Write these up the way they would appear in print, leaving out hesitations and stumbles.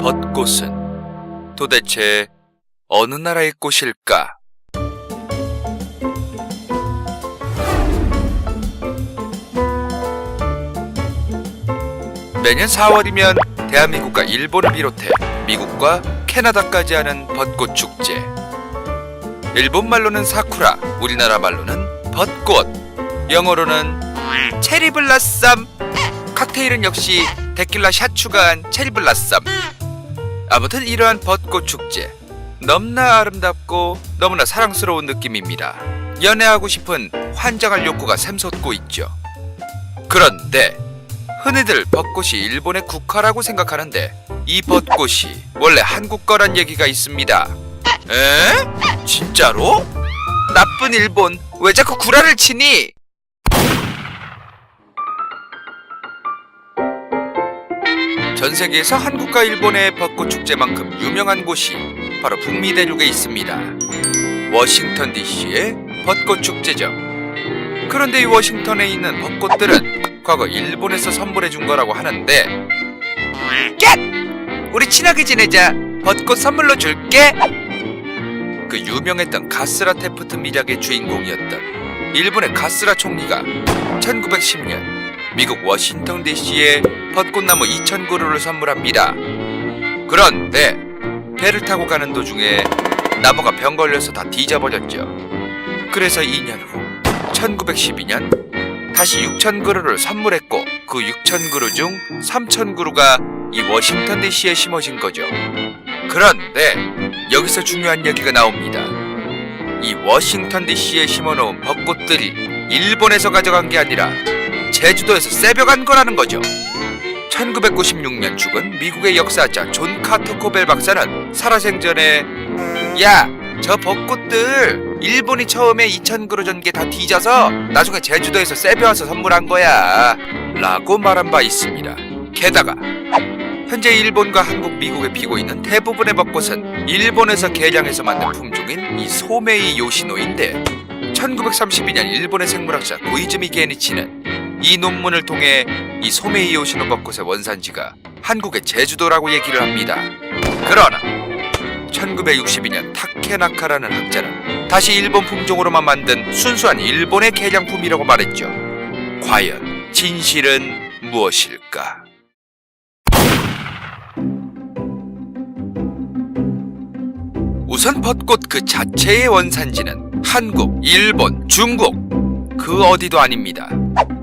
벚꽃은 도대체 어느 나라의 꽃일까? 매년 4월이면 대한민국과 일본을 비롯해 미국과 캐나다까지 하는 벚꽃 축제. 일본 말로는 사쿠라, 우리나라 말로는 벚꽃, 영어로는 체리블라썸, 칵테일은 역시 데킬라 샷 추가한 체리블라썸. 아무튼 이러한 벚꽃 축제, 너무나 아름답고 너무나 사랑스러운 느낌입니다. 연애하고 싶은 환장할 욕구가 샘솟고 있죠. 그런데 흔히들 벚꽃이 일본의 국화라고 생각하는데 이 벚꽃이 원래 한국 거란 얘기가 있습니다. 에? 진짜로? 나쁜 일본, 왜 자꾸 구라를 치니? 전 세계에서 한국과 일본의 벚꽃 축제만큼 유명한 곳이 바로 북미 대륙에 있습니다. 워싱턴 DC의 벚꽃 축제죠. 그런데 이 워싱턴에 있는 벚꽃들은 과거 일본에서 선물해 준 거라고 하는데, 꺄! 우리 친하게 지내자. 벚꽃 선물로 줄게. 그 유명했던 가스라 테프트 밀약의 주인공이었던 일본의 가스라 총리가 1910년 미국 워싱턴 DC에 벚꽃나무 2,000그루를 선물합니다. 그런데 배를 타고 가는 도중에 나무가 병 걸려서 다 뒤져버렸죠. 그래서 2년 후 1912년 다시 6,000그루를 선물했고, 그 6,000그루 중 3,000그루가 이 워싱턴 DC에 심어진 거죠. 그런데 여기서 중요한 얘기가 나옵니다. 이 워싱턴 DC에 심어놓은 벚꽃들이 일본에서 가져간 게 아니라 제주도에서 세벼간 거라는 거죠. 1996년 죽은 미국의 역사자 존 카터 코벨 박사는 살아생전에 야, 저 벚꽃들 일본이 처음에 2,000그루 전 게 다 뒤져서 나중에 제주도에서 세벼와서 선물한 거야 라고 말한 바 있습니다. 게다가 현재 일본과 한국, 미국에 피고 있는 대부분의 벚꽃은 일본에서 개량해서 만든 품종인 이 소메이 요시노인데, 1932년 일본의 생물학자 고이즈미 게니치는 이 논문을 통해 이 소메이 요시노 벚꽃의 원산지가 한국의 제주도라고 얘기를 합니다. 그러나 1962년 타케나카라는 학자는 다시 일본 품종으로만 만든 순수한 일본의 개량품이라고 말했죠. 과연 진실은 무엇일까? 우선 벚꽃 그 자체의 원산지는 한국, 일본, 중국 그 어디도 아닙니다.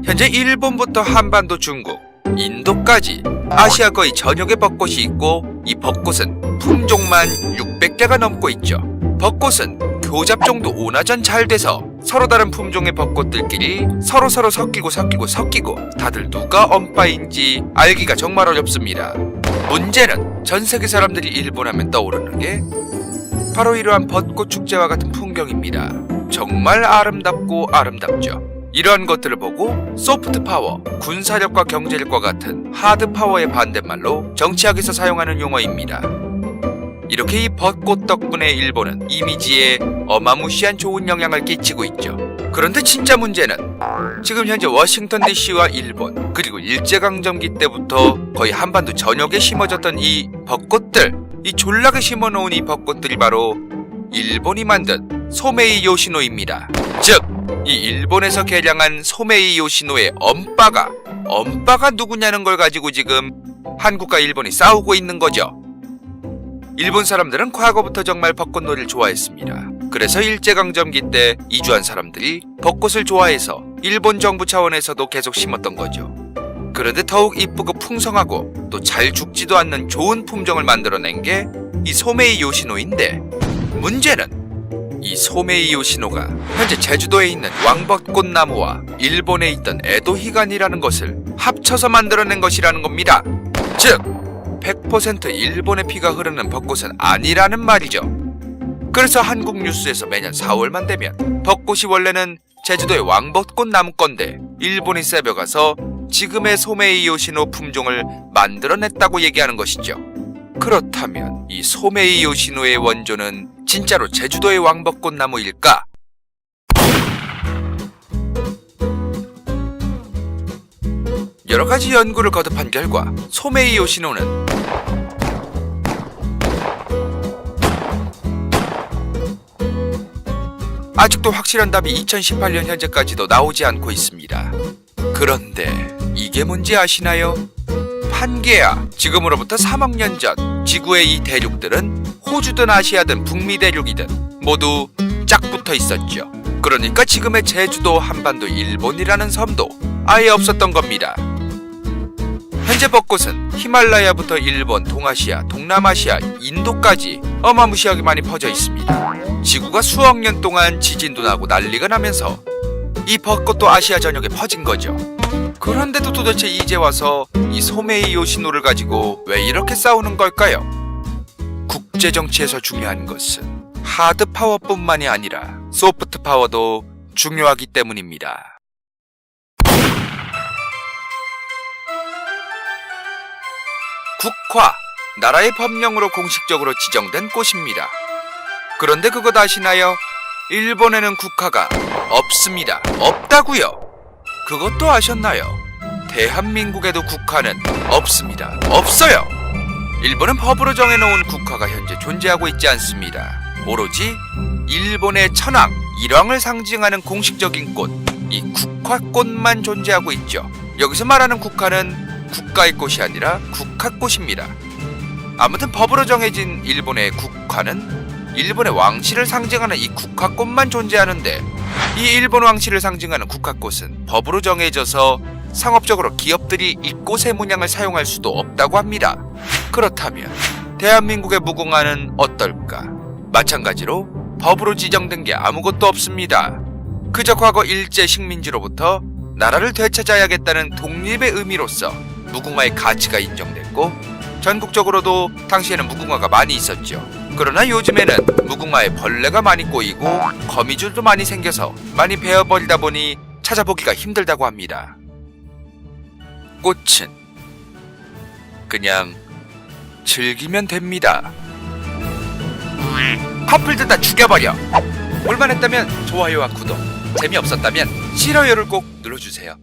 현재 일본부터 한반도, 중국, 인도까지 아시아 거의 전역에 벚꽃이 있고, 이 벚꽃은 품종만 600개가 넘고 있죠. 벚꽃은 교잡종도 오나전 잘 돼서 서로 다른 품종의 벚꽃들끼리 서로 섞이고 다들 누가 엄빠인지 알기가 정말 어렵습니다. 문제는 전 세계 사람들이 일본 하면 떠오르는 게 바로 이러한 벚꽃 축제와 같은 풍경입니다. 정말 아름답고 아름답죠. 이러한 것들을 보고 소프트 파워, 군사력과 경제력과 같은 하드 파워의 반대말로 정치학에서 사용하는 용어입니다. 이렇게 이 벚꽃 덕분에 일본은 이미지에 어마무시한 좋은 영향을 끼치고 있죠. 그런데 진짜 문제는 지금 현재 워싱턴 DC와 일본, 그리고 일제강점기 때부터 거의 한반도 전역에 심어졌던 이 벚꽃들, 이 졸라게 심어놓은 이 벚꽃들이 바로 일본이 만든 소메이 요시노입니다. 즉, 이 일본에서 개량한 소메이 요시노의 엄빠가 누구냐는 걸 가지고 지금 한국과 일본이 싸우고 있는 거죠. 일본 사람들은 과거부터 정말 벚꽃놀이를 좋아했습니다. 그래서 일제강점기 때 이주한 사람들이 벚꽃을 좋아해서 일본 정부 차원에서도 계속 심었던 거죠. 그런데 더욱 이쁘고 풍성하고 또 잘 죽지도 않는 좋은 품종을 만들어낸 게 이 소메이 요시노인데, 문제는 이 소메이 요시노가 현재 제주도에 있는 왕벚꽃 나무와 일본에 있던 에도 히간이라는 것을 합쳐서 만들어낸 것이라는 겁니다. 즉 100% 일본의 피가 흐르는 벚꽃은 아니라는 말이죠. 그래서 한국 뉴스에서 매년 4월만 되면 벚꽃이 원래는 제주도의 왕벚꽃 나무 건데 일본이 세벼가서 지금의 소메이 요시노 품종을 만들어냈다고 얘기하는 것이죠. 그렇다면 이 소메이 요시노의 원조는 진짜로 제주도의 왕벚꽃 나무일까? 여러가지 연구를 거듭한 결과 소메이 요시노는 아직도 확실한 답이 2018년 현재까지도 나오지 않고 있습니다. 그런데 이게 뭔지 아시나요? 판게아, 지금으로부터 3억 년 전 지구의 이 대륙들은 호주든 아시아든 북미 대륙이든 모두 짝 붙어 있었죠. 그러니까 지금의 제주도, 한반도, 일본이라는 섬도 아예 없었던 겁니다. 현재 벚꽃은 히말라야부터 일본, 동아시아, 동남아시아, 인도까지 어마무시하게 많이 퍼져 있습니다. 지구가 수억 년 동안 지진도 나고 난리가 나면서 이 벚꽃도 아시아 전역에 퍼진 거죠. 그런데도 도대체 이제 와서 이 소메이 요시노를 가지고 왜 이렇게 싸우는 걸까요? 국제정치에서 중요한 것은 하드 파워뿐만이 아니라 소프트 파워도 중요하기 때문입니다. 국화, 나라의 법령으로 공식적으로 지정된 꽃입니다. 그런데 그것 아시나요? 일본에는 국화가 없습니다. 없다고요. 그것도 아셨나요? 대한민국에도 국화는 없습니다. 없어요. 일본은 법으로 정해놓은 국화가 현재 존재하고 있지 않습니다. 오로지 일본의 천황, 일왕을 상징하는 공식적인 꽃, 이 국화꽃만 존재하고 있죠. 여기서 말하는 국화는 국가의 꽃이 아니라 국화꽃입니다. 아무튼 법으로 정해진 일본의 국화는 일본의 왕실을 상징하는 이 국화꽃만 존재하는데, 이 일본 왕실을 상징하는 국화꽃은 법으로 정해져서 상업적으로 기업들이 이 꽃의 문양을 사용할 수도 없다고 합니다. 그렇다면 대한민국의 무궁화는 어떨까? 마찬가지로 법으로 지정된 게 아무것도 없습니다. 그저 과거 일제 식민지로부터 나라를 되찾아야겠다는 독립의 의미로서 무궁화의 가치가 인정됐고, 전국적으로도 당시에는 무궁화가 많이 있었죠. 그러나 요즘에는 무궁화에 벌레가 많이 꼬이고 거미줄도 많이 생겨서 많이 베어버리다 보니 찾아보기가 힘들다고 합니다. 꽃은 그냥 즐기면 됩니다. 커플들 다 죽여버려. 볼만했다면 좋아요와 구독, 재미없었다면 싫어요를 꼭 눌러주세요.